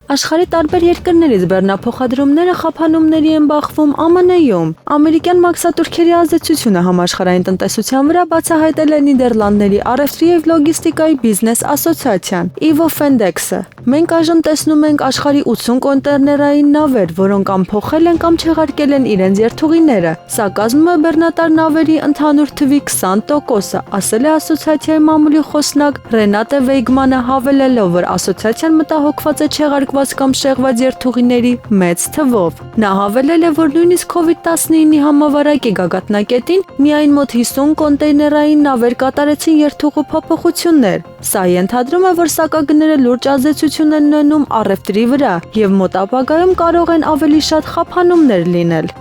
Աշխարհի տարբեր երկրներից բեռնափոխադրումները խափանումների են բախվում ԱՄՆ-ում։ Ամերիկյան մաքսատուրքերի ազդեցությունը համաշխարհային տնտեսության վրա բացահայտել է Նիդերլանդների առևտրի և լոգիստիկայի բիզնես ասոցիացիան Ivo Fendex-ը։ Մենք այժմ տեսնում ենք աշխարհի 80 կոնտեյներային նավեր, որոնք կամ փոխել են կամ չեղարկել են իրենց երթուղիները։ Սա կազմում է բեռնատար նավերի ընդհանուր թվի 20%-ը, ասել է ասոցիացիայի մամուլի խոսնակ Ռենատե Վեյգմանը, հավելելով, որ ասոցիացիան մտահոգված է չեղարկված կամ շեղված երթուղիների մեծ թվով։ Նա հավելել է, որ նույնիսկ COVID-19-ի համավարակի գագաթնակետին միայն մոտ 50 կոնտեյներային նավեր կատարեցին երթուղու փոփոխություններ։ Սա ենթադրում է, որ սակագները լուրջ ազդեցություն են ունենում առևտրի վրա և մոտ ապագայում կարող են ավելի շատ խափանումներ լինել։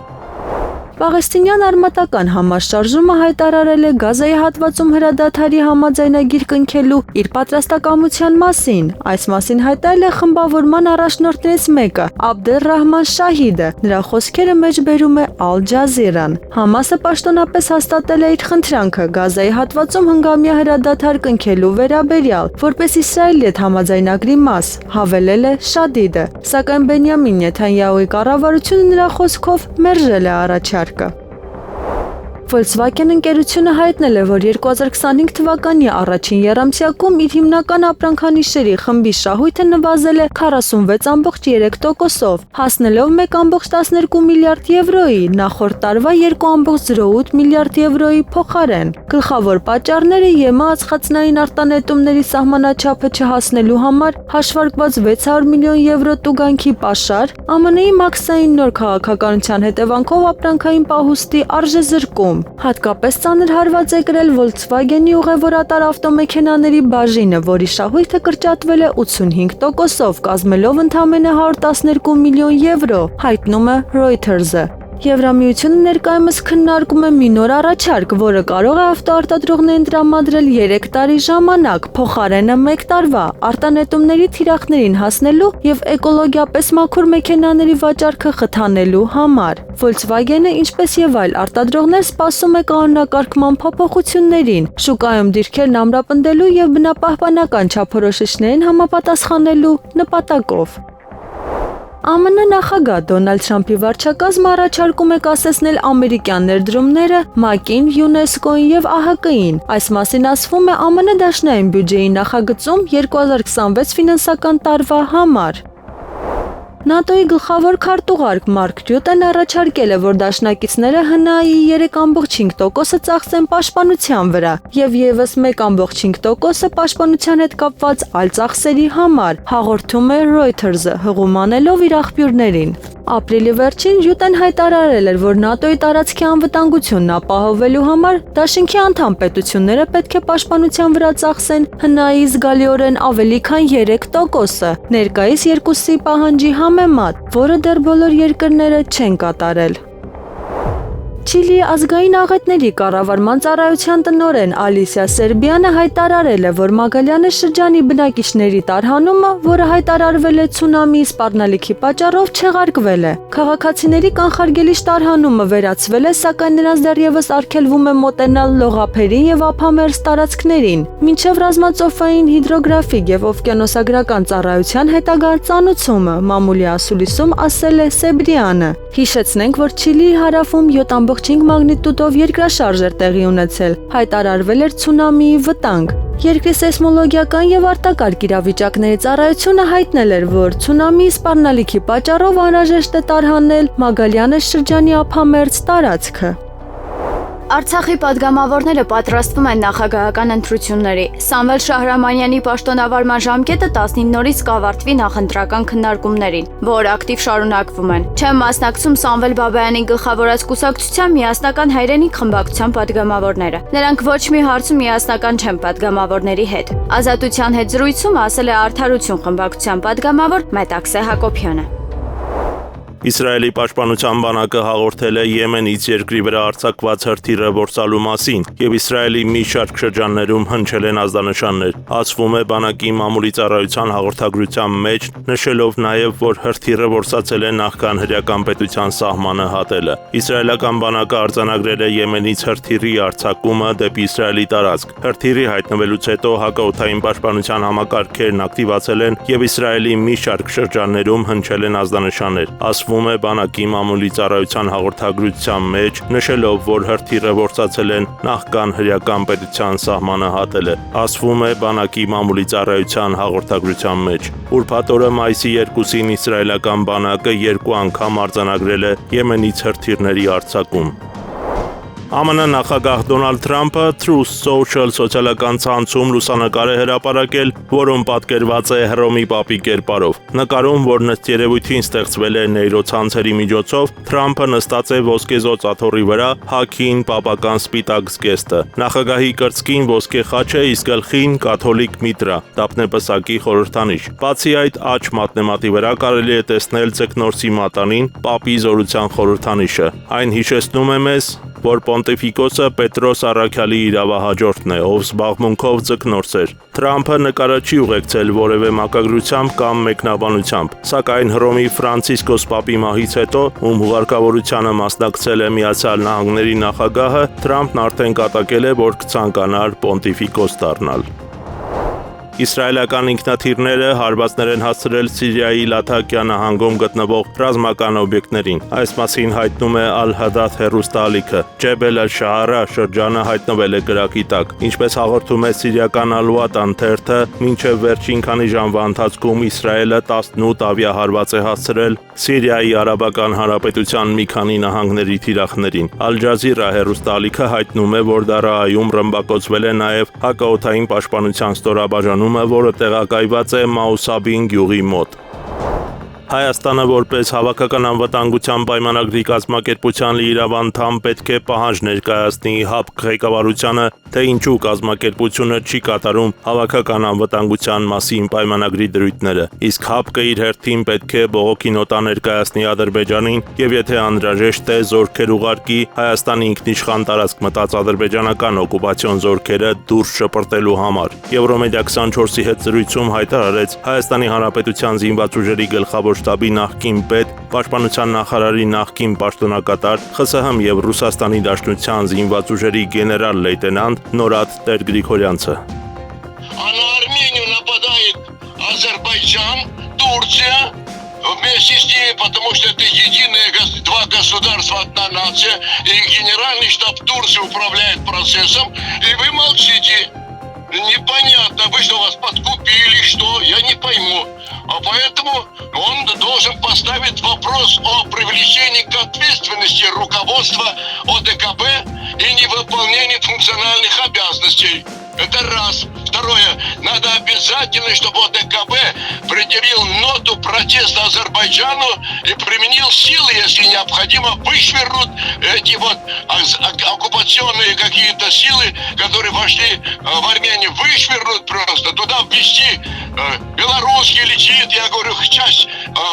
Պաղեստինյան արմատական համաշարժումը հայտարարել է Գազայի հատվածում հրադադարի համաձայնագիր կնքելու իր պատրաստակամության մասին։ Այս մասին հայտարարել է խմբավորման առաջնորդներից մեկը՝ Աբդել-Ռահման Շահիդը։ Նրա խոսքերը մեջբերում է Ալ Ջազիրան։ Համասը պաշտոնապես հաստատել է իր խնդրանքը Գազայի հատվածում հնգամյա հրադադար կնքելու վերաբերյալ, որպես Իսրայելի հետ համաձայնագրի մաս, հավելել է Շադիդը։ Սակայն Բենյամին Նեթանյահուի կառավարությունը նրա խոսքով մերժել է առաջարկը։ Volkswagen ընկերությունը հայտնել է, որ 2025 թվականի առաջին եռամսյակում իր հիմնական ապրանքանիշերի խմբի շահույթը նվազել է 46.3%-ով, հասնելով 1.12 միլիարդ եվրոյի, նախորդ տարվա 2.08 միլիարդ եվրոյի փոխարեն։ Գլխավոր պատճառները ԵՄ ածխածնային արտանետումների սահմանաչափը չհասնելու համար հաշվարկված 600 միլիոն եվրո տուգանքի պաշար, ԱՄՆ-ի մաքսային նոր քաղաքականության հետևանքով ապրանքային պահուստի արժեզրկում։ Հատկապես ծանր հարված է կրել Volkswagen-ի ուղևորատար ավտոմեքենաների բաժինը, որի շահույթը կրճատվել է 85%-ով, կազմելով ընդամենը 112 միլիոն եվրո, հայտնում է Reuters-ը։ Եվրամիությունը ներկայումս քննարկում է մի նոր առաջարկ, որը կարող է ավտոարտադրողներին տրամադրել 3 տարի ժամանակ, փոխարենը 1 տարվա, արտանետումների թիրախներին հասնելու և էկոլոգիապես մաքուր մեքենաների վաճառքը խթանելու համար։ Volkswagen-ը, ինչպես և այլ արտադրողներ, սպասում է կանոնակարգման փոփոխություններին, շուկայում դիրքերն ամրապնդելու և բնապահպանական չափորոշիչներին համապատասխանելու նպատակով։ ԱՄՆ նախագահ Դոնալդ Թրամփի վարչակազմը առաջարկում է կասեցնել ամերիկյան ներդրումները ՄԱԿ-ին, ՅՈՒՆԵՍԿՕ-ին և ԱՀԿ-ին։ Այս մասին ասվում է ԱՄՆ դաշնային բյուջեի նախագծում 2026 ֆինանսական տարվա համար։ ՆԱՏՕ-ի գլխավոր քարտուղարկ Մարկ Ռյուտեն առաջարկել է, որ դաշնակիցները ՀՆԱ-ի 3.5%-ը ծախսեն պաշտպանության վրա և ևս 1.5%-ը պաշտպանության հետ կապված այլ ծախսերի համար, հաղորդում է Reuters-ը, հղում անելով իր աղբյուրներին։ Ապրիլի վերջին Ռյուտեն հայտարարել էր, որ ՆԱՏՕ-ի տարածքի անվտանգությունն ապահովելու համար դաշինքի անդամ պետությունները պետք է պաշտպանության վրա ծախսեն ՀՆԱ-ի զգալիորեն ավելի քան 3%-ը, ներկայիս 2%-ի պահանջի համեմատ, որը դեռ բոլոր երկրները չեն կատարել։ Չիլիի ազգային աղետների կառավարման ծառայության տնօրեն Ալիսիա Սերբյանը հայտարարել է, որ Մագալյանես շրջանի բնակիչների տարհանումը, որը հայտարարվել է ցունամիի սպառնալիքի պատճառով, չեղարկվել է։ Քաղաքացիների կանխարգելիչ տարհանումը վերացվել է, սակայն նրանց դեռևս արգելվում է մոտենալ լողափերին և ափամերձ տարածքներին, մինչև ռազմածովային հիդրոգրաֆիկ և օվկիանոսագրական ծառայության հետագա ծանուցումը, մամուլի ասուլիսում ասել է Սերբյանը։ Հիշեցնենք, որ Չիլիի հարավում 7.5 մագնիտուդով երկրաշարժ էր տեղի ունեցել, հայտարարվել էր ցունամիի վտանգ։ Երկրի սեյսմոլոգիական և արտակարգ իրավիճակների ծառայությունը հայտնել էր, որ ցունամիի սպառնալիքի պատճառով անհրաժեշտ է տարհանել Մագալյանես շրջանի ափամերձ տարածքը։ Արցախի падգամավորները պատրաստվում են նախագահական ընտրությունների։ Սամվել Շահրամանյանի պաշտոնավարման ժամկետը 19 օրից կավարտվի նախընտրական քննարկումներին, որ ակտիվ շարունակվում են։ Չեն մասնակցում Սամվել Բաբայանի գլխավորած կուսակցության միասնական հայրենիք խմբակցության падգամավորները։ Նրանք ոչ մի հարցում միասնական չեն падգամավորների հետ։ Ազատության հետ զրույցում ասել է Արդարություն խմբակցության падգամավոր Մետաքսե Հակոբյանը։ Իսրայելի պաշտպանության բանակը հաղորդել է Եմենից երկրի վրա արձակված հրթիռը որսալու մասին, եւ Իսրայելի մի շարք շրջաններում հնչել են ազդանշաններ։ Ասվում է բանակի մամուլի ծառայության հաղորդագրության մեջ, նշելով նաեւ, որ հրթիռը որսացել է նախքան հրեական պետության սահմանը հատելը։ Իսրայելական բանակը արձանագրել է Եմենից հրթիռի արձակումը դեպի Իսրայելի տարածք։ Հրթիռի հայտնվելուց հետո հակաօդային պաշտպանության համակարգերն ակտիվացել են եւ Իսրայելի մի շարք շրջաններում հնչել են ազդանշաններ։ Ասվում է բանակի մամուլի ծառայության հաղորդագրության մեջ, նշելով, որ հրթիռը որսացել են նախքան հրեական պետության սահմանը հատելը։ Ասվում է բանակի մամուլի ծառայության հաղորդագրության մեջ։ Ուրբաթ օրը մայիսի 2-ին իսրայելական բանակը 2 անգամ արձանագրել է Եմենից հրթիռների արձակում։ ԱՄՆ նախագահ Դոնալդ Թրամփը Truth Social սոցիալական ցանցում լուսանկար է հրապարակել, որում պատկերված է Հռոմի Պապի կերպարով։ Նկարում, որն ըստ երևույթին ստեղծվել է նեյրոցանցերի միջոցով, Թրամփը նստած է ոսկեզօծ աթոռի վրա, հագին պապական սպիտակ զգեստը։ Նախագահի կրծքին ոսկե խաչ է, իսկ գլխին կաթոլիկ միտրա, դափնեպսակի խորհրդանիշ։ Բացի այդ, աջ մատնեմատի վրա կարելի է տեսնել ձկնորսի մատանին, Պապի զորության խորհրդանիշը։ Այն հիշեցնում է մեզ, որ Պոնտիֆիկոսը Պետրոս Առաքյալի իրավահաջորդն է, ով զբաղմունքով ձկնորս էր։ Թրամփը նկարը չի ուղեկցել որևէ մակագրությամբ կամ մեկնաբանությամբ, սակայն Հռոմի Ֆրանցիսկոս Պապի մահից հետո, ում հուղարկավորությանը մասնակցել է Միացյալ Նահանգների նախագահը, Թրամփն արդեն կատակել է, որ կցանկանար Պոնտիֆիկոս դառնալ։ Իսրայելական ինքնաթիռները հարվածներ են հասցրել Սիրիայի Լաթակիա նահանգում գտնվող ռազմական օբյեկտներին։ Այս մասին հայտնում է Al-Hadath հեռուստաալիքը։ Ջեբել Ալ-Շահարա շրջանը հայտնվել է կրակի տակ։ Ինչպես հաղորդում է սիրիական Al-Watan թերթը, մինչև վերջին քանի ժամվա ընթացքում Իսրայելը 18 ավիահարված է հասցրել Սիրիայի Արաբական Հանրապետության մի քանի նահանգների թիրախներին։ Al-Jazeera հեռուստաալիքը հայտնում է, որ Դարաայում ռմբակոծվել է նաև հակաօդային պաշտպանության ստորաբաժանում, որը տեղակայված է Մաուսաբին գյուղի մոտ։ Հայաստանը որպես հավաքական անվտանգության պայմանագրի կազմակերպության լիիրավ անդամ պետք է պահանջ ներկայացնի ՀԱՊԿ ղեկավարությանը, թե ինչու կազմակերպությունը չի կատարում հավաքական անվտանգության մասին պայմանագրի դրույթները, իսկ ՀԱՊԿ-ը իր հերթին պետք է բողոքի նոտա ներկայացնի Ադրբեջանին եւ եթե անհրաժեշտ է զորքեր ուղարկի Հայաստանի ինքնիշխան տարածք մտած ադրբեջանական օկուպացիոն զորքերը դուրս շպրտելու համար։ Եվրոմեդիա 24-ի հետ զրույցում հայտարարեց Հայաստանի Հանրապետության զինված ուժերի գլխավոր շտաբի նախկին պետ, պաշտպանության նախարարի նախկին պաշտոնակատար, ԽՍՀՄ եւ Ռուսաստանի Դաշնության զինված уժերի գեներալ լեյտենանտ Նորադ Տեր-Գրիգորյանցը։ На Армению нападает Азербайджан, Турция, вместе с ними, потому что это единые два государства, одна нация, и генеральный штаб Турции управляет процессом, и вы молчите. Непонятно, вы что, вас подкупили, что, я не пойму. А поэтому он должен поставить вопрос о привлечении к ответственности руководства ОДКБ и невыполнении функциональных обязанностей. Это раз. Второе. Надо обязательно, чтобы ОДКБ предъявил ноту протеста Азербайджану и применил силы, если необходимо, вышвырнут эти вот оккупационные какие-то силы, которые вошли в Армению, вышвырнут просто, туда ввести белорусский летит, я говорю, часть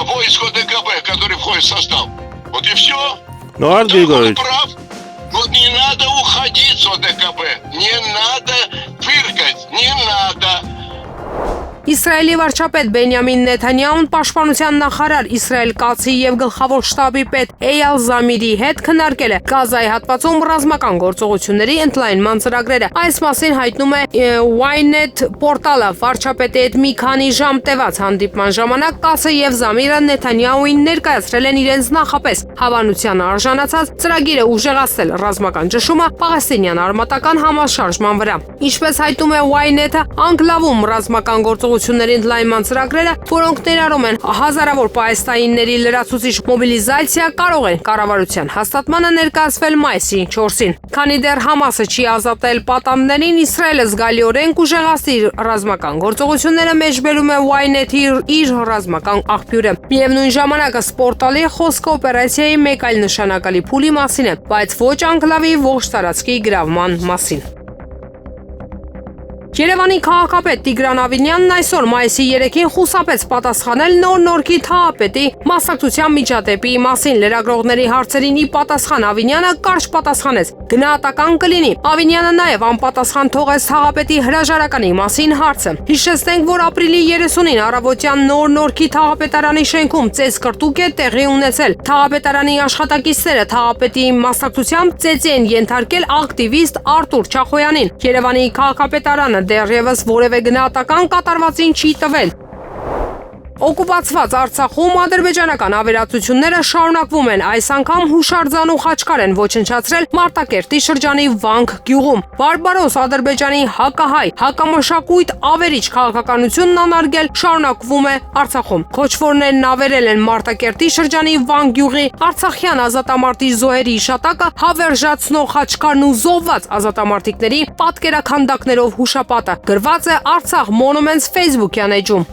войск ОДКБ, который входит в состав. Вот и все. Ну, Григорьевич, прав. Вот не надо уходить с ОДКБ, не надо фыркать, не надо. Իսրայելի վարչապետ Բենյամին Նեթանյահուն պաշտպանության նախարար Իսրայել Կացի եւ գլխավոր շտաբի պետ Էյալ Զամիրի հետ քննարկել է Գազայի հատվածում ռազմական գործողությունների ընդլայնման ծրագրերը։ Այս մասին հայտնում է Ynet պորտալը։ Վարչապետի հետ մի քանի ժամ տևած հանդիպման ժամանակ Կացը եւ Զամիրը Նեթանյահուին ներկայացրել են իրենց նախապես հավանության արժանացած ծրագիրը ուժեղացնել ռազմական ճշումը Պաղեստինյան արմատական համաշարժման վրա։ Ինչպես հայտում է Ynet-ը, անկլավում ռազմական գործողությունների ընդլայնման ծրագրերը, որոնք ներառում են հազարավոր պաղեստինցիների լրացուցիչ մոբիլիզացիա, կարող են կառավարության հաստատմանը ներկայացվել մայիսի 4-ին։ Քանի դեռ Համասը չի ազատել պատանդներին, Իսրայելը զգալիորեն կուժեղացնի ռազմական գործողությունները, մեջբերում է Ynet-ի իր ռազմական աղբյուրը։ Միևնույն ժամանակ Սպորտալի խոսքը օպերացիայի մեկ այլ նշանակալի փուլի մասին է, բայց ոչ անկլավի ողջ տարածքի գրավման մասին։ Երևանի քաղաքապետ Տիգրան Ավինյանն այսօր մայիսի 3-ին խուսափեց պատասխանել նոր Նորքի թաղապետի մասնակցության միջադեպի մասին լրագրողների հարցերին ի պատասխան Ավինյանը կարճ պատասխանեց. գնահատական կլինի։ Ավինյանը նաև անպատասխան թողեց թաղապետի հրաժարականի մասին հարցը։ Հիշեցնենք, որ ապրիլի 30-ին առավոտյան նոր Նորքի թաղապետարանի շենքում ծեծ կրտուկ է տեղի ունեցել։ Թաղապետարանի աշխատակիցները թաղապետի մասնակցությամբ ծեծի են ենթարկել ակտիվիստ Արտուր Չախոյանին։ Երևանի քաղաքապետարանը դեռևս որևէ գնահատական կատարվածին չի տվել։ Օկուպացված Արցախում ադրբեջանական ավերածությունները շարունակվում են, այս անգամ հուշարձան ու Խաչկար են ոչնչացրել Մարտակերտի շրջանի Վանք գյուղում։ Բարբարոս Ադրբեջանի հակահայ, հակամշակույթ ավերիչ քաղաքականությունն անարգել շարունակվում է Արցախում։ Քոչվորներն ավերել են Մարտակերտի շրջանի Վանք գյուղի արցախյան ազատամարտի զոհերի իշատակը հավերժացնող Խաչկարն ու զոհված ազատամարտիկների պատկերաքանդակներով հուշապատը։ Գրված է Արցախ Monuments Facebook-յան էջում։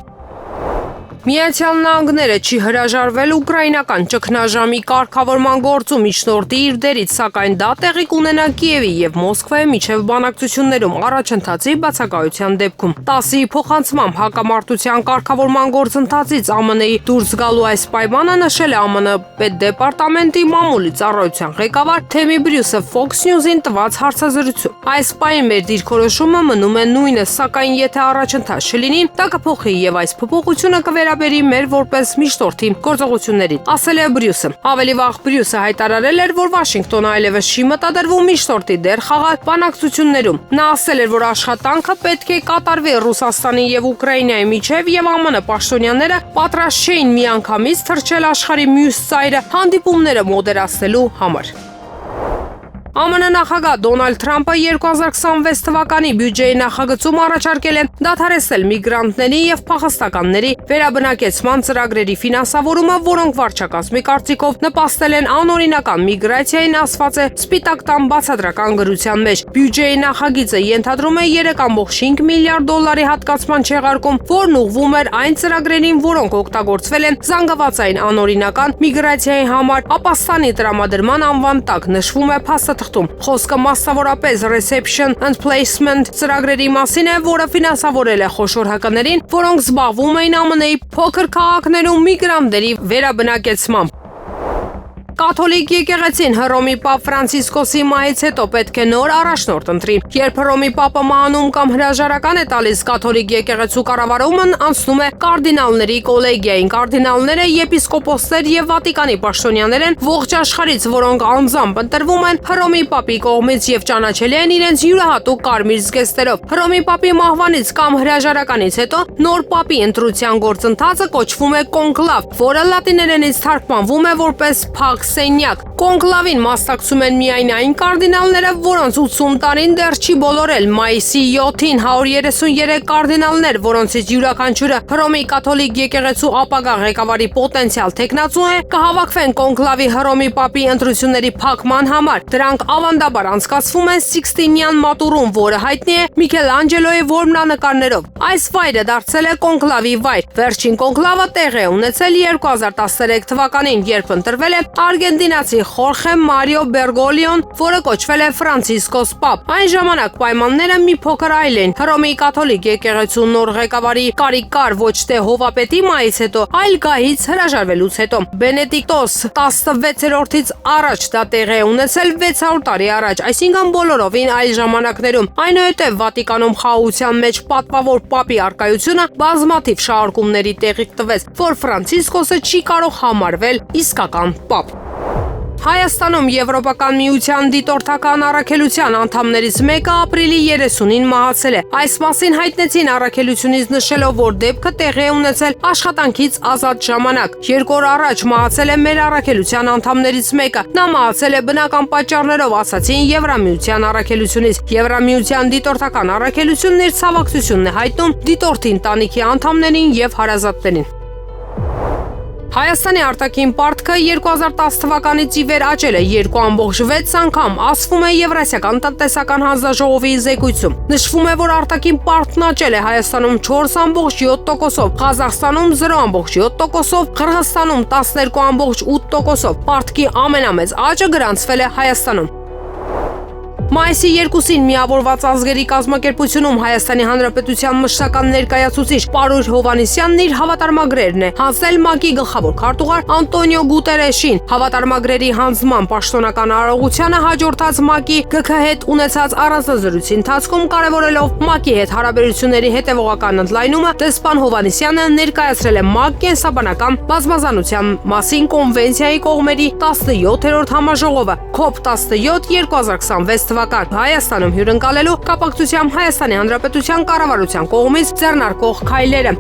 Միացյալ Նահանգները չի հրաժարվել ուկրաինական ճգնաժամի կարգավորման գործում միջնորդի իր դերից, սակայն դա տեղի կունենա Կիևի եւ Մոսկվայի միջև բանակցություններում առաջընթացի բացակայության դեպքում։ 10-ի փոխանցմամբ հակամարտության կարգավորման գործընթացից ԱՄՆ-ի դուրս գալու այս պայմանը նշել է ԱՄՆ պետդեպարտամենտի մամուլի ծառայության ղեկավար Թեմի Բրյուսը Fox News-ին տված հարցազրույցում։ Այս պահին մեր դիրքորոշումը մնում է նույնը, սակայն եթե առաջընթաց չլինի, դա կփոխի եւ այս փոփոխությունը կվերաբերի մեր որպես միջնորդի գործողություններին, ասել է Բրյուսը։ Ավելի վաղ Բրյուսը հայտարարել էր, որ Վաշինգտոնը այլևս չի մտադրվում միջնորդի դեր խաղալ բանակցություններում։ Նա ասել էր, որ աշխատանքը պետք է կատարվի Ռուսաստանի եւ Ուկրաինայի միջև եւ ԱՄՆ պաշտոնյաները պատրաստ չէին միանգամից թռչել աշխարհի մյուս ծայրը հանդիպումները մոդերացնելու համար։ ԱՄՆ նախագահ Դոնալդ Թրամփը 2026 թվականի բյուջեի նախագծում առաջարկել է դադարեցնել միգրանտների եւ փախստականների վերաբնակեցման ծրագրերի ֆինանսավորումը, որոնք վարչակազմի կարծիքով նպաստել են անօրինական միգրացիային, ասված է Սպիտակ տան բացատրական գրության մեջ։ Բյուջեի նախագիծը ենթադրում է 3.5 միլիարդ դոլարի հատկացման չեղարկում, որն ուղղվում էր այն ծրագրերին, որոնք օգտագործվել են զանգվածային անօրինական միգրացիայի համար ապաստանի տրամադրման անվան տակ, նշվում է փաստաթղթում։ Խոսքը մասնավորապես Reception and Placement ծրագրերի մասին է, որը ֆինանսավորել է խոշոր ՀԿ-ներին, որոնք զբաղվում էին ԱՄՆ-ի փոքր քաղաքներում միգրանտների վերաբնակեցմամբ։ Կաթոլիկ եկեղեցին Հռոմի Պապ Ֆրանցիսկոսի մահից հետո պետք է նոր առաջնորդ ընտրի։ Երբ Հռոմի Պապը մահանում կամ հրաժարական է տալիս, կաթոլիկ եկեղեցու կառավարումն անցնում է կարդինալների կոլեգիային։ Կարդինալները եպիսկոպոսներ եւ Վատիկանի պաշտոնյաներ են ողջ աշխարհից, որոնք անձամբ ընտրվում են Հռոմի Պապի կողմից եւ ճանաչելի են իրենց յուրահատուկ կարմիր զգեստերով։ Հռոմի Պապի մահվանից կամ հրաժարականից հետո նոր Պապի ընտրության գործընթացը կոչվում է կոնկլավ, որը լատիներենից թարգմանվում է որպես փակ սենյակ։ Կոնկլավին մասնակցում են միայն այն կարդինալները, որոնց 80 տարին դեռ չի բոլորել։ Մայիսի 7-ին 133 կարդինալներ, որոնցից յուրաքանչյուրը Հռոմի կաթոլիկ եկեղեցու ապագա ղեկավարի պոտենցիալ թեկնածու է, կհավաքվեն կոնկլավի Հռոմի Պապի ընտրությունների փակման համար։ Դրանք ավանդաբար անցկացվում են Սիքստինյան մատուրում, որը հայտնի է Միքելանջելոյի որմնանկարներով։ Այս վայրը դարձել է կոնկլավի վայր։ Վերջին կոնկլավը տեղի է ունեցել 2013 թվականին, երբ ընտրվել է արգենտինացի Խորխե Մարիո Բերգոլիոն, որը կոչվել է Ֆրանցիսկոս Պապ։ Այն ժամանակ պայմանները մի փոքր այլ են։ Հռոմի կաթոլիկ եկեղեցու նոր ղեկավարի կարիք կար ոչ թե հովապետի մահից հետո, այլ գահից հրաժարվելուց հետո։ Բենեդիկտոս 16-րդից առաջ դա տեղի է ունեցել 600 տարի առաջ, այսինքն բոլորովին այլ ժամանակներում։ Այնուհետև Վատիկանում խաղաղության մեջ պատվավոր Պապի արկայությունը բազմաթիվ շարժումների տեղիք տվեց, որ Ֆրանցիսկոսը չի կարող համարվել իսկական Պապ։ Հայաստանում Եվրոպական միության դիտորդական առաքելության անդամներից մեկը ապրիլի 30-ին մահացել է։ Այս մասին հայտնեցին առաքելությունից, նշելով, որ դեպքը տեղի է ունեցել աշխատանքից ազատ ժամանակ։ 2 օր առաջ մահացել է մեր առաքելության անդամներից մեկը։ Նա մահացել է բնական պատճառներով, ասացին Եվրամիության առաքելությունից։ Եվրամիության դիտորդական առաքելությունն իր ցավակցությունն է հայտնում դիտորդի ընտանիքի անդամներին եւ հարազատներին։ Հայաստանի արտաքին պարտքը 2010 թվականից ի վեր աճել է 2.6 անգամ, ասվում է Եվրասիական տնտեսական հանձնաժողովի զեկույցում։ Նշվում է, որ արտաքին պարտքն աճել է Հայաստանում 4.7%-ով, Ղազախստանում 0.7%-ով, Қырғызստանում 12.8%-ով։ Պարտքի ամենամեծ աճը գրանցվել է Հայաստանում։ Մայիսի 2-ին Միավորված ազգերի կազմակերպությունում Հայաստանի Հանրապետության մշտական ներկայացուցիչ Պարույր Հովհաննիսյանն իր հավատարմագրերն է հանձնել ՄԱԿ-ի գլխավոր քարտուղար Անտոնիո Գուտերեշին։ Հավատարմագրերի հանձնման պաշտոնական արարողությանը հաջորդած ՄԱԿ-ի ԳՔ հետ ունեցած առանձնազրույցի ընթացքում կարևորելով ՄԱԿ-ի հետ հարաբերությունների հետևողական ընդլայնումը, դեսպան Հովհաննիսյանը ներկայացրել է ՄԱԿ կենսաբանական բազմազանության մասին կոնվենցիայի կողմերի 17-րդ համաժողովը COP17 2026 թվական Հայաստանում հյուրընկալելու կապակցությամբ Հայաստանի Հանրապետության կառավարության կողմից ձեռնարկող քայլերը։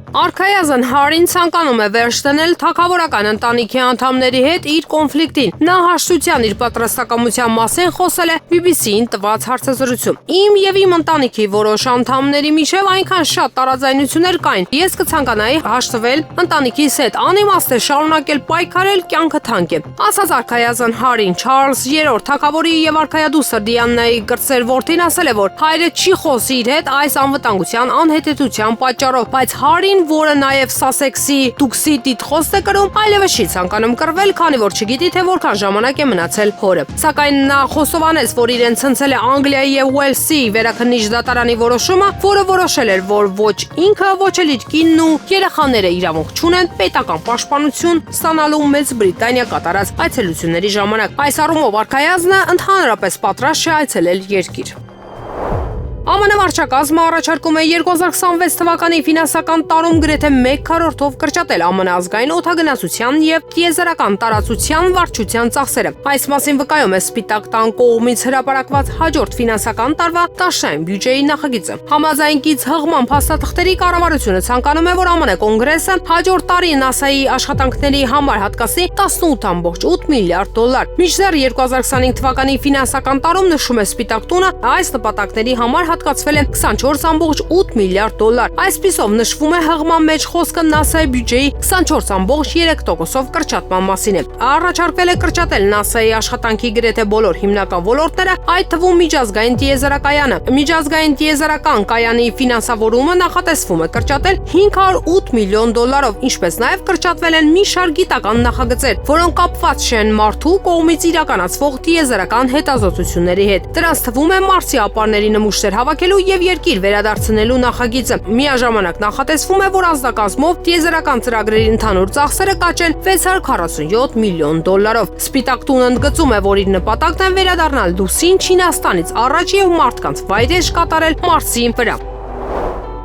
Արքայազն Հարին ցանկանում է վերջ դնել թագավորական ընտանիքի անդամների հետ իր կոնֆլիկտին։ Նա հաշտության իր պատրաստակամության մասին խոսել է BBC-ին տված հարցազրույցում։ Իմ եւ իմ ընտանիքի որոշ անդամների միջև այնքան շատ տարաձայնություններ կային։ Ես կցանկանայի հաշտվել ընտանիքիս հետ, անիմաստ է շարունակել պայքարել, կյանքը թանկ է։ Ասաց Արքայազն Հարին, Չարլզ III թագավորի եւ արքայադուսր Դիանայի կրտսեր որդին ասել է, որ հայրը չի խոսի իր հետ այս անվտանգության անհետեթության պատճառով, բայց Հարին, որը նաև Սասեքսի դուքսի տիտղոստ է կրում, այլևս չի ցանկանում կռվել, քանի որ չգիտի, թե որքան ժամանակ է մնացել հորը։ Սակայն նա խոստովանեց, որ իրեն ցնցել է Անգլիայի եւ Ուելսի վերաքննիչ դատարանի որոշումը, որը որոշել էր, որ ոչ ինքը, ոչ էլ իր կինն ու երեխաները իրավունք չունեն պետական պաշտպանություն ստանալու Մեծ Բրիտանիա կատարած այցելությունների ժամանակ։ Այս առումով Արքայազնը ընդհանրապես պատրաստ չէ այցելել երկիր։ ԱՄՆ վարչակազմը առաջարկում է 2026 թվականի ֆինանսական տարում գրեթե 1/4-ով կրճատել ԱՄՆ ազգային օդագնացության եւ տիեզերական տարածության վարչության ծախսերը։ Այս մասին վկայում է Սպիտակ տան կողմից հրապարակված հաջորդ ֆինանսական տարվա դաշնային բյուջեի նախագիծը։ Համաձայն կից հղման փաստաթղթերի կառավարությունը ցանկանում է, որ ԱՄՆ կոնգրեսը հաջորդ տարի ՆԱՍԱ-ի աշխատանքների համար հատկացնի 18.8 միլիարդ դոլար։ Մինչդեռ 2025 թվականի ֆինանսական տարում, նշում է Սպիտակ տունը, այս նպատակների համար հատկացվել է 24.8 միլիարդ դոլար։ Այսպիսով նշվում է հղման մեջ խոսքը ՆԱՍԱ-ի բյուջեի 24.3%-ով կրճատման մասին է։ Առաջարկվել է կրճատել ՆԱՍԱ-ի աշխատանքի գրեթե բոլոր հիմնական ոլորտները, այդ թվում միջազգային տիեզերակայանը։ Միջազգային տիեզերական կայանի ֆինանսավորումը նախատեսվում է կրճատել 508 միլիոն դոլարով, ինչպես նաև կրճատվել են մի շարք գիտական նախագծեր, որոնք կապված չեն մարդու կողմից իրականացվող տիեզերական հետազոտությունների հետ։ Դրանց թվում է Մարսի ապարների նմուշներ հավաքելու եւ երկիր վերադարձնելու նախագիծը։ Միաժամանակ նախատեսվում է, որ ազդակազմով տիեզերական ծրագրերի ընդհանուր ծախսերը կաճեն 647 միլիոն դոլարով։ Սպիտակ տունը ընդգծում է, որ իր նպատակն է վերադառնալ Լուսին Չինաստանից առաջ եւ մարդկանց վայրեժ կատարել Մարսի վրա։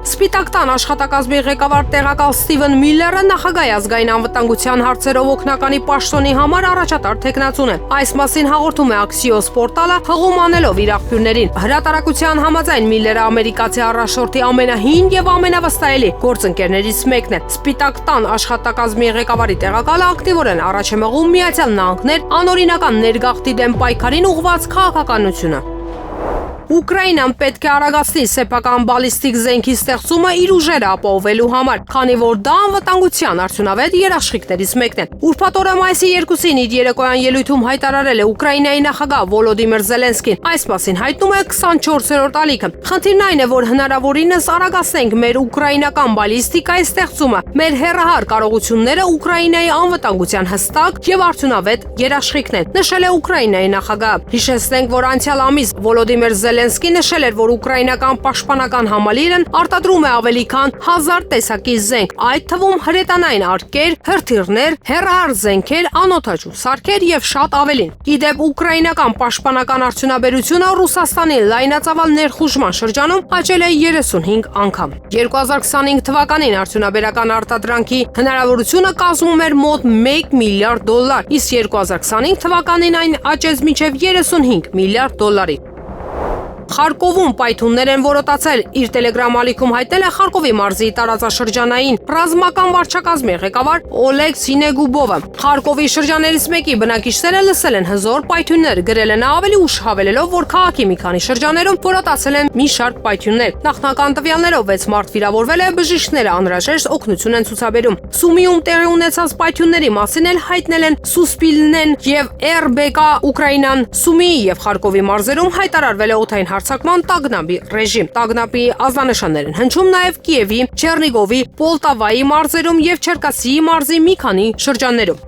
Սպիտակ տան աշխատակազմի ղեկավար տեղակալ Ստիվեն Միլլերը նախագահի ազգային անվտանգության հարցերով օգնականի պաշտոնի համար առաջատար թեկնածուն է։ Այս մասին հաղորդում է Axios պորտալը, հղում անելով իր աղբյուրներին։ Հրատարակության համաձայն Միլլերը ամերիկացի առաջնորդի ամենահին եւ ամենավստահելի գործընկերներից մեկն է։ Սպիտակ տան աշխատակազմի ղեկավարի տեղակալը ակտիվորեն առաջ է մղում Միացյալ Նահանգներ անօրինական ներգաղթի դեմ պայքարին ուղղված քաղաքականությունը։ Ուկրաինան պետք է արագացնի սեփական բալիստիկ զենքի ստեղծումը իր ուժերը ապահովելու համար, քանի որ դա անվտանգության արդյունավետ երաշխիքներից մեկն է։ Ուրբաթ օրը մայիսի 2-ին իր երեկոյան ելույթում հայտարարել է Ուկրաինայի նախագահ Վոլոդիմիր Զելենսկին։ Այս մասին հայտնում է 24-րդ ալիքը։ Խնդիրն այն է, որ հնարավորինս արագացնենք մեր ուկրաինական բալիստիկայի ստեղծումը, մեր հեռահար կարողությունները Ուկրաինայի անվտանգության հստակ եւ արդյունավետ երաշխիքն են, նշել է Ուկրաինայի նախագահը։ Հիշեցնենք, որ անցյալ ամիս Վոլոդիմիր Զելենսկին նշել էր, որ ուկրաինական պաշտպանական համալիրն արտադրում է ավելի քան 1000 տեսակի զենք, այդ թվում հրետանային արկեր, հրթիռներ, հեռահար զենքեր, անօդաչու սարքեր եւ շատ ավելին։ Իդեպ ուկրաինական պաշտպանական արդյունաբերությունը Ռուսաստանի լայնածավալ ներխուժման շրջանում աճել է 35 անգամ։ 2025 թվականին արդյունաբերական արտադրանքի հնարավորությունը կազմում էր մոտ 1 միլիարդ դոլար, իսկ 2025 թվականին այն աճեց մինչև 35 միլիարդ դոլարի։ Խարկովում պայթուններ են որոտացել։ Իր տելեգրամ ալիքում հայտնել է Խարկովի մարզի տարածաշրջանային ռազմական վարչակազմի ղեկավար Օլեգ Սինեգուբովը։ Խարկովի շրջաներից մեկի բնակիչները լսել են հզոր պայթյուններ, գրել են ավելի ուշ հավելելով, որ քաղաքի մի քանի շրջաներում որոտացել են մի շարք պայթյուններ։ Նախնական տվյալներով 6 մարդ վիրավորվել է, բժիշկները անհրաժեշտ օգնություն են ցուցաբերում։ Սումիում տեղի ունեցած պայթյունների մասին էլ հայտնել են Սուսպիլնեն եւ RBK Ուկրաինան։ Սումիի եւ Խարկովի մարզերում հայտարարվել է օդային հարձակման տագնապի ռեժիմ։ Տագնապի ազդանշաններ են հնչում նաև Կիևի, Չեռնիգովի, Պոլտավայի մարզերում եւ Չերկասիի մարզի մի քանի շրջաններում։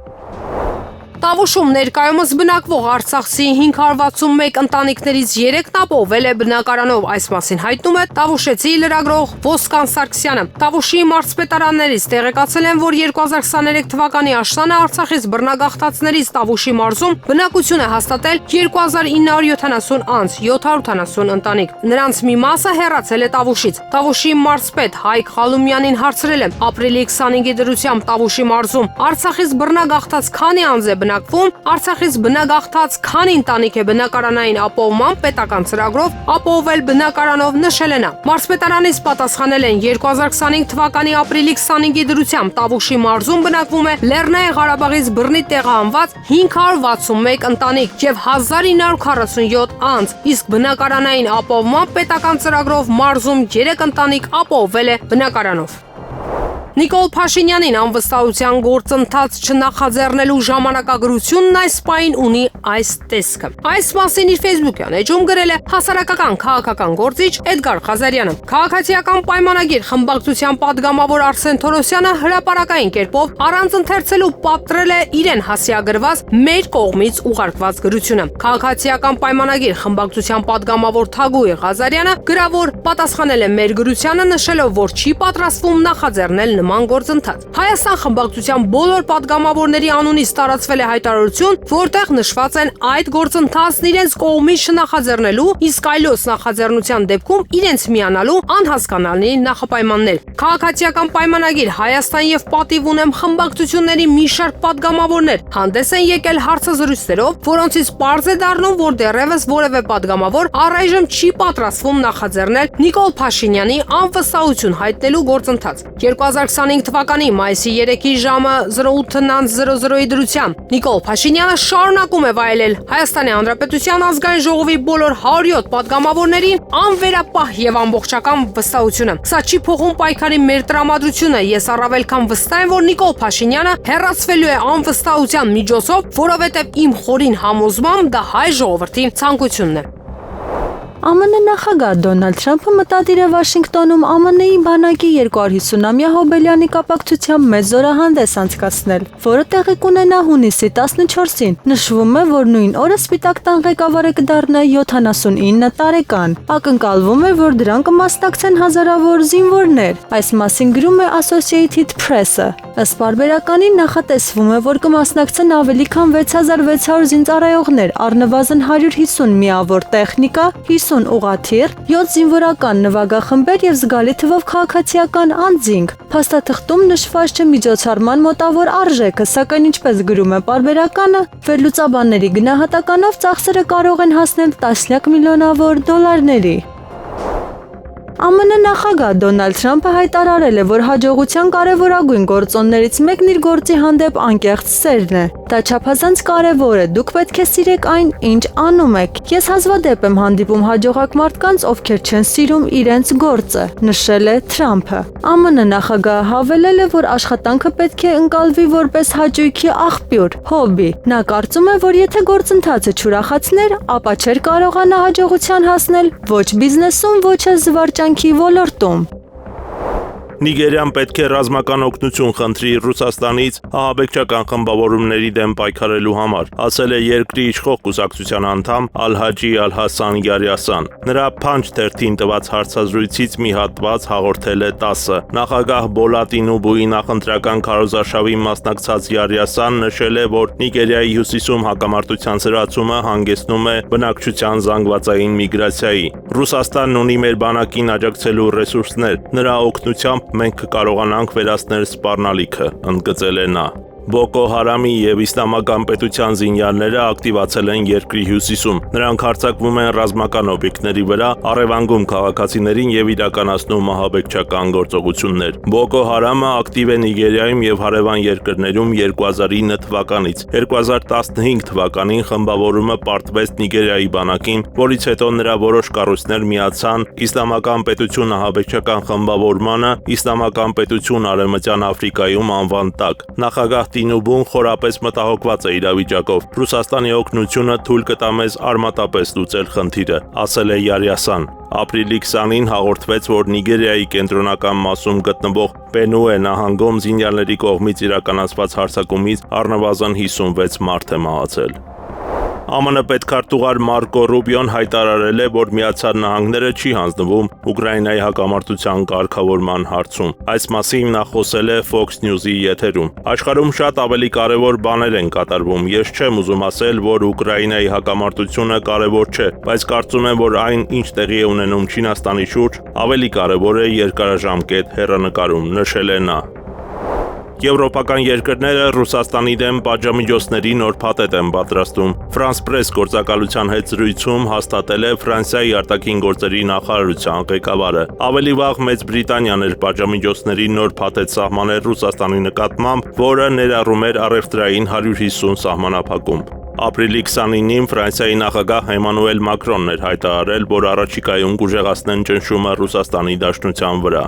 Տավուշում ներկայումս բնակվող արցախցի 561 ընտանիքներից 3-ն ապահովել է բնակարանով, այս մասին հայտնում է Տավուշեցի լրագրող Ոսկան Սարգսյանը։ Տավուշի մարզպետարաններից տեղեկացել են, որ 2023 թվականի աշնանը Արցախից բռնագաղթածներից Տավուշի մարզում բնակություն է հաստատել 2970 անձ, 780 ընտանիք։ Նրանց մի մասը հեռացել է Տավուշից։ Տավուշի մարզպետ Հայկ Խալումյանին հարցրել եմ ապրիլի 25-ի դրությամբ Տավուշի մարզում Արցախից բռնագաղթած քանի անձ է բնակվում, Արցախից բնագաղթած քանի ընտանիք է բնակարանային ապահովման պետական ծրագրով ապահովել բնակարանով, նշել է նա։ Մարզպետարանից պատասխանել են 2025 թվականի ապրիլի 25-ի դրությամբ Տավուշի մարզում բնակվում է Լեռնային Ղարաբաղից բռնի տեղահանված 561 ընտանիք եւ 1947 անձ, իսկ բնակարանային ապահովման պետական ծրագրով մարզում 3 ընտանիք ապահովել է բնակարանով։ Նիկոլ Փաշինյանին անվստահության գործընթաց չնախաձեռնելու ժամանակագրությունն այս պահին ունի այս տեսքը։ Այս մասին իր Facebook-յան էջում գրել է հասարակական քաղաքական գործիչ Էդգար Ղազարյանը։ Քաղաքացիական պայմանագիր խմբակցության падգամավոր Արսեն Թորոսյանը հրապարակային կերպով առանց ընթերցելու պատռել է իրեն հասցեագրված մեր կողմից ուղարկված գրությունը։ Քաղաքացիական պայմանագիր խմբակցության падգամավոր Թագուհի Ղազարյանը գրավոր պատասխանել է մեր գրությանը, նշելով, որ չի պատրաստվում նախաձեռնել նման գործընթաց։ Հայաստան խմբակցության բոլոր падգամավորների անունից տարածվել է հայտարարություն, որտեղ նշված են այդ գործընթացն իրենց կողմից չնախաձեռնելու, իսկ այլոց նախաձեռնության դեպքում իրենց միանալու անհասկանալի նախապայմաններ։ Քաղաքացիական պայմանագիր Հայաստան եւ պատիվ ունեմ խմբակցությունների մի շարք падգամավորներ հանդես են եկել հարցազրույցներով, որոնցից պարզ է դառնում, որ դեռևս որևէ падգամավոր առայժմ չի պատրաստվում նախաձեռնել Նիկոլ Փաշինյանի անվստահություն հայտնելու գործընթաց։ 2025 թվականի մայիսի 3-ի ժամը 08:00-ի դրությամբ Նիկոլ Փաշինյանը շարունակում է վայելել Հայաստանի Հանրապետության ազգային ժողովի բոլոր 107 падգամավորներին անվերապահ եւ ամբողջական վստահությունը։ Սա չի փոխում պայքարի մեր տրամադրությունը։ Ես առավել քան վստահ եմ, որ Նիկոլ Փաշինյանը հեռացվելու է անվստահության միջոցով, որովհետեւ իմ խորին համոզմամբ դա հայ ժողովրդի ցանկությունն է։ ԱՄՆ նախագահ Դոնալդ Թրամփը մտադիր է Վաշինգտոնում ԱՄՆ-ի բանակի 250-ամյա հոբելյանի կապակցությամբ մեծ զորահանդես անցկացնել, որը տեղի կունենա հունիսի 14-ին։ Նշվում է, որ նույն օրը Սպիտակ տան ղեկավարը կդառնա 79 տարեկան։ Ակնկալվում է, որ դրան կմասնակցեն հազարավոր զինվորներ։ Այս մասին գրում է Associated Press-ը։ Ըստ պարբերականի նախատեսվում է, որ կմասնակցեն ավելի քան 6600 զինծառայողներ, առնվազն 150 միավոր տեխնիկա, 50 ուղղաթիռ, 7 զինվորական նվագախմբեր եւ զգալի թվով քաղաքացիական անձինք։ Փաստաթղթում նշված չէ միջոցառման մոտավոր արժեքը, սակայն ինչպես գրում է պարբերականը, վերլուծաբանների գնահատականով ծախսերը կարող են հասնել տասնյակ միլիոնավոր դոլարների։ ԱՄՆ նախագահ Դոնալդ Թրամփը հայտարարել է, որ հաջողության կարևորագույն գործոններից մեկն իր գործի հանդեպ անկեղծ սերն է։ Դա չափազանց կարևոր է, դուք պետք է սիրեք այն, ինչ անում եք։ Ես հազվադեպ եմ հանդիպում հաջողակ մարդկանց, ովքեր չեն սիրում իրենց գործը, նշել է Թրամփը։ ԱՄՆ նախագահը հավելել է, որ աշխատանքը պետք է ընկալվի որպես հաճույքի աղբյուր, հոբբի։ Նա կարծում է, որ եթե գործընթացը չուրախացներ, ապա չէր կարողանա հաջողության հասնել ոչ բիզնեսում, ոչ էլ զվարճանքի ոլորտում։ Նիգերիան պետք է ռազմական օգնություն խնդրի Ռուսաստանից ահաբեկչական խմբավորումների դեմ պայքարելու համար, ասել է երկրի իշխող կուսակցության անդամ Ալ-Հաջի Ալ-Հասան Յարիասան։ Նրա Փանջ թերթին տված հարցազրույցից մի հատված հաղորդել է ՏԱՍՍ-ը։ Նախագահ Բոլատինուբուի նախընտրական քարոզարշավին մասնակցած Յարիասան նշել է, որ Նիգերիայի հյուսիսում հակամարտության սրացումը հանգեցնում է բնակչության զանգվածային միգրացիայի։ Ռուսաստանն ունի մեր բանակին աջակցելու ռեսուրսներ, նրա օգնությամբ մենք կկարողանանք վերացնել սպառնալիքը, ընդգծել է նա։ Բոկո Հարամի եւ Իսլամական պետության զինյալները ակտիվացել են երկրի հյուսիսում։ Նրանք հարձակվում են ռազմական օբյեկտների վրա, առևանգում քաղաքացիներին եւ իրականացնում ահաբեկչական գործողություններ։ Բոկո Հարամը ակտիվ է Նիգերիայում եւ հարևան երկրներում 2009 թվականից։ 2015 թվականին խմբավորումը պարտվեց Նիգերիայի բանակին, որից հետո նրա որոշ կառույցներ միացան Իսլամական պետություն ահաբեկչական խմբավորմանը Իսլամական պետություն Արևմտյան Աֆրիկայում անվան տակ։ Նախագահ Տինուբուն խորապես մտահոգված է իրավիճակով։ Ռուսաստանի օգնությունը թույլ կտա մեզ արմատապես լուծել խնդիրը, ասել է Յարյասան։ Ապրիլի 20-ին հաղորդվեց, որ Նիգերիայի կենտրոնական մասում գտնվող Բենուե նահանգում զինյալների կողմից իրականացված հարձակումից առնվազն 56 մարդ է մահացել։ ԱՄՆ պետքարտուղար Մարկո Ռուբիոն հայտարարել է, որ Միացյալ Նահանգները չի հանձնվում Ուկրաինայի հակամարտության կարգավորման հարցում։ Այս մասին նա խոսել է Fox News-ի եթերում։ Աշխարհում շատ ավելի կարևոր բաներ են կատարվում։ Ես չեմ ուզում ասել, որ Ուկրաինայի հակամարտությունը կարևոր չէ, բայց կարծում եմ, որ այն, ինչ տեղի է ունենում Չինաստանի շուրջ, ավելի կարևոր է երկարաժամկետ հեռանկարում, նշել է նա։ Եվրոպական երկրները Ռուսաստանի դեմ պատժամիջոցների նոր փաթեթ են պատրաստում։ France Press գործակալության հետ զրույցում հաստատել է Ֆրանսիայի արտաքին գործերի նախարարության ղեկավարը։ Ավելի վաղ Մեծ Բրիտանիան էր պատժամիջոցների նոր փաթեթ սահմանել Ռուսաստանի նկատմամբ, որը ներառում էր առևտրային 150 սահմանափակում։ Ապրիլի 29-ին Ֆրանսիայի նախագահ Էմանուել Մակրոնն էր հայտարարել, որ առաջիկայում կուժեղացնեն ճնշումը Ռուսաստանի դաշնության վրա։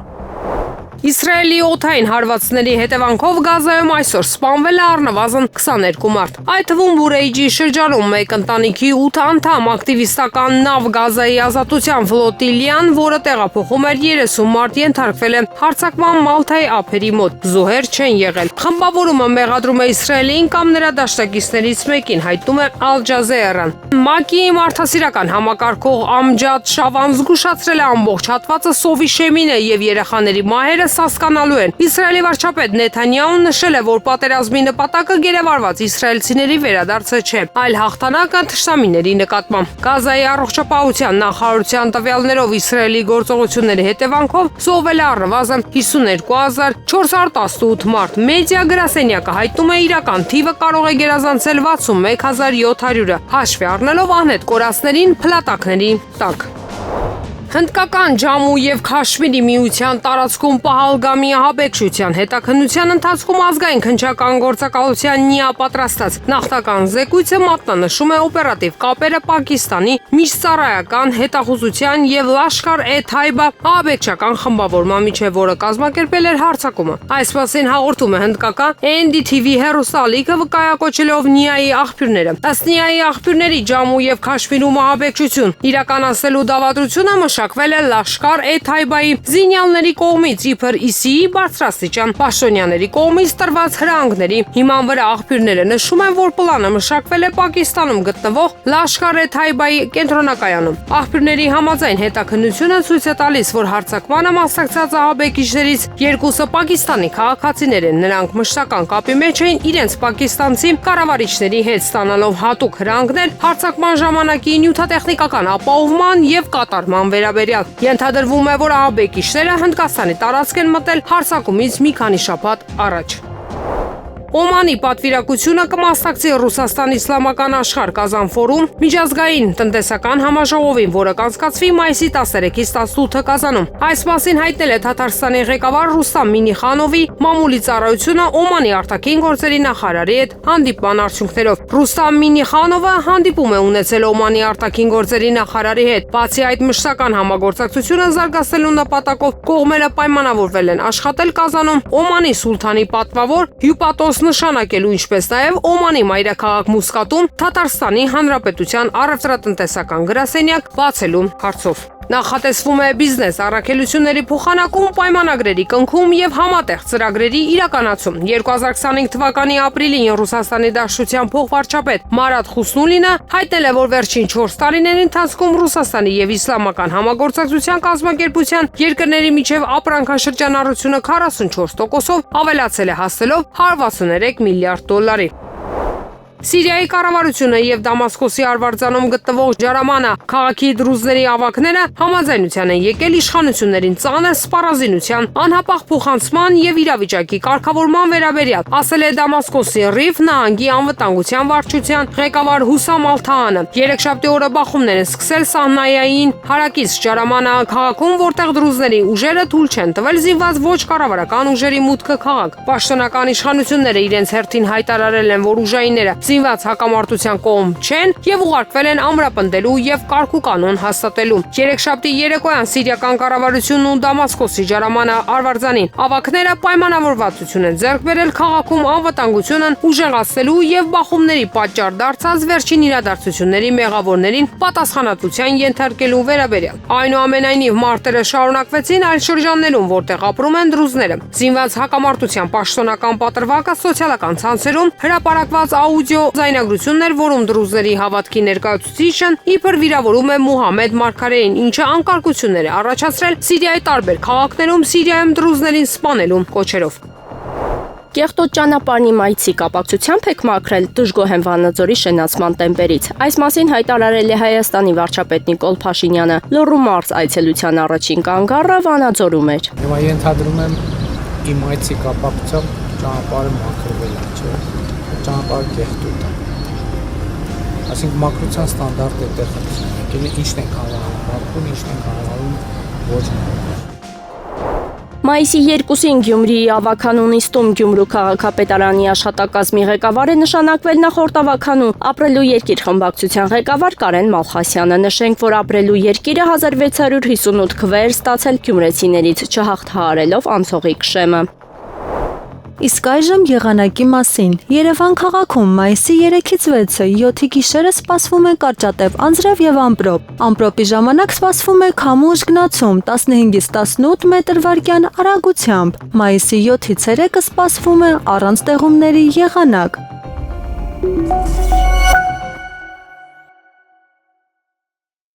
Իսրայելի օդային հարվածների հետևանքով Գազայում այսօր սպանվել է առնվազն 22 մարդ։ Այդ թվում Բուրեյջի շրջանում մեկ ընտանիքի 8 անդամ ակտիվիստական նավ Գազայի ազատության ֆլոտիլիան, որը տեղափոխում էր 30 մարդ, ենթարկվել է հարձակման Մալթայի ափերի մոտ։ Զոհեր չեն եղել։ Խմբավորումը մեղադրում է Իսրայելին կամ նրա դաշնակիցներից մեկին, հայտնում է Al Jazeera-ն։ ՄԱԿ-ի մարդասիրական համակարգող Ամջադ Շավան զգուշացրել է ամբողջ հատվածը սովի շեմին է եւ երեխաների մահերը հասկանալու են։ Իսրայելի վարչապետ Նեթանյահուն նշել է, որ պատերազմի նպատակը գերեվարված իսրայելցիների վերադարձը չէ, այլ հաղթանակը թշնամիների նկատմամբ։ Գազայի առողջապահության նախարարության տվյալներով Իսրայելի գործողությունների հետևանքով զոհվել է առնվազն 52418 մարդ։ Մեդիա գրասենյակը հայտնում է իրական թիվը կարող է գերազանցել 61700-ը, հաշվի առնելով անհետ կորածներին փլատակների տակ։ Հնդկական Ջամու եւ Քաշմիրի միության տարածքում Պահալգամի ահաբեկչության հետաքննության ընթացքում ազգային քննչական գործակալության ՆԻԱ պատրաստած նախնական զեկույցը մատնանշում է օպերատիվ կապերը Պակիստանի միջծառայական հետախուզության եւ Լաշկար-e-Թայբա ահաբեկչական խմբավորման միջև, որը կազմակերպել էր հարձակումը։ Այս մասին հաղորդում է հնդկական NDTV հեռուստալիքը, վկայակոչելով ՆԻԱ-ի աղբյուրները։ Ըստ ՆԻԱ-ի աղբյուրների Ջամու եւ Քաշմիրում ահաբեկչություն իրականացնելու դավադրությունը մշակվել է Լաշկար-e-Թայբայի զինյալների կողմից իբր ISI-ի բարձրաստիճան պաշտոնյաների կողմից տրված հրահանգների հիման վրա աղբյուրները նշում են, որ պլանը մշակվել է Պակիստանում գտնվող Լաշկար-e-Թայբայի կենտրոնակայանում։ Աղբյուրների համաձայն հետաքննությունը ցույց է տալիս, որ հարձակմանը մասնակցած ահաբեկիչներից երկուսը պակիստանի քաղաքացիներ են։ Նրանք մշտական կապի մեջ էին իրենց պակիստանցի կառավարիչների հետ, ստանալով հատուկ հրահանգներ հարձակման ժամանակի նյութատեխնիկական ապահովման եւ կատարման վերաբերյալ։ Ենթադրվում է, որ ահաբեկիչները Հնդկաստանի տարածք են մտել հարձակումից մի քանի շաբաթ առաջ։ Օմանի պատվիրակությունը կմասնակցի Ռուսաստանի իսլամական աշխարհ Կազան ֆորում միջազգային տնտեսական համաժողովին, որը կանցկացվի մայիսի 13-ից 18-ը Կազանում։ Այս մասին հայտնել է Թաթարստանի ղեկավար Ռուստամ Մինիխանովի մամուլի ծառայությունը Օմանի արտաքին գործերի նախարարի հետ հանդիպման արդյունքներով։ Ռուստամ Մինիխանովը հանդիպում է ունեցել Օմանի արտաքին գործերի նախարարի հետ։ Բացի այդ, մշտական համագործակցությունը զարգացնելու նպատակով կողմերը պայմանավորվել են աշխատել Կազանում Օմանի սուլթանի պատվավոր հյուպատոս նշանակելու, ինչպես նաև Օմանի մայրաքաղաք Մուսկատում Թաթարստանի Հանրապետության առևտրատնտեսական գրասենյակ բացելու հարցով։ Նախատեսվում է բիզնես առաքելությունների փոխանակում, պայմանագրերի կնքում եւ համատեղ ծրագրերի իրականացում։ 2025 թվականի ապրիլին Ռուսաստանի Դաշնության փոխվարչապետ Մարատ Խուսնուլինը հայտնել է, որ վերջին 4 տարիների ընթացքում Ռուսաստանի եւ իսլամական համագործակցության կազմակերպության երկրների միջև ապրանքաշրջանառությունը 44%-ով ավելացել է, հասնելով 163 միլիարդ դոլարի։ Սիրիայի կառավարությունը եւ Դամասկոսի արվարձանում գտնվող Ջարամանա քաղաքի դրուզների ավակները համաձայնության են եկել իշխանություններին ծանր սպառազինության, անհապաղ փոխանցման եւ իրավիճակի կարգավորման վերաբերյալ, ասել է Դամասկոսի Ռիֆ նահանգի անվտանգության վարչության ղեկավար Հուսամ Ալ-Թահանը։ Երեքշաբթի օրը բախումներ են սկսել Սահնայային հարակից Ջարամանա քաղաքում, որտեղ դրուզների ուժերը թույլ չեն տվել զինված ոչ կառավարական ուժերի մուտքը քաղաք։ Պաշտոնական իշխանությունները իրենց հերթին հայտարարել են, որ ուժայինները զինված հակամարտության կողմ չեն եւ ուղարկվել են ամրապնդելու եւ կարգուկանոն հաստատելու։ Երեքշաբթի երեկոյան սիրիական կառավարությունն ու Դամասկոսի ջարամանը Արվարձանին ավակները պայմանավորվածություն են ձեռք բերել քաղաքում անվտանգությունն ուժեղացնելու եւ բախումների պատճառ դարձած վերջին իրադարձությունների մեղավորներին պատասխանատվության ենթարկելու վերաբերյալ։ Այնուամենայնիվ մարտերը շարունակվեցին այլ շրջաններում, որտեղ ապրում են դրուզները։ Զինված հակամարտության պաշտոնական պատրվակը սոցիալական ցանցերում հրապարակված աուդիո զայնագրություններ, որում դրուզների հավատքի ներկայացուցիչն իբր վիրավորում է Մուհամեդ Մարգարեին, ինչը անկարգություններ է առաջացրել Սիրիայի տարբեր քաղաքներում Սիրիայում դրուզներին սպանելու կոչերով։ Կեղտոտ ճանապարհի մայցի կապակցությամբ եք մաքրել Դժգոհեն Վանաձորի շենացման տեմպերից։ Այս մասին հայտարարել է Հայաստանի վարչապետ Նիկոլ Փաշինյանը։ Լոռու մարզ այցելության առաջին կանգառը Վանաձորում էր։ Եվ ենթադրում եմ իմ այցի կապակցությամբ ճանապարհը մաքրվել է, չէ՞։ Ճանապարհը կեղտոտ է։ Այսինքն մաքրության ստանդարտը այդտեղ խնդրում է։ Ինչն ենք հավանում, ինչն ենք հավանում ոչ մաքրում։ Մայիսի 2-ին Գյումրիի ավականու նիստում Գյումրու քաղաքապետարանի աշխատակազմի ղեկավար է նշանակվել նախորդ ավականու Ապրելու երկիր խմբակցության ղեկավար Կարեն Մալխասյանը։ Նշենք, որ Ապրելու երկիրը 1658 քվեր ստացել գյումրեցիներից չհաղթահարելով անցողիկ շեմը։ Իսկ այժմ եղանակի մասին։ Երևան քաղաքում մայիսի 3-ից 6-ը 7-ի գիշերը սպասվում է կարճատև անձրև եւ ամպրոպ։ Ամպրոպի ժամանակ սպասվում է քամու ուժգնացում 15-ից 18 մետր/վայրկյան արագությամբ։ Մայիսի 7-ից 3-ը սպասվում է առանց տեղումների եղանակ։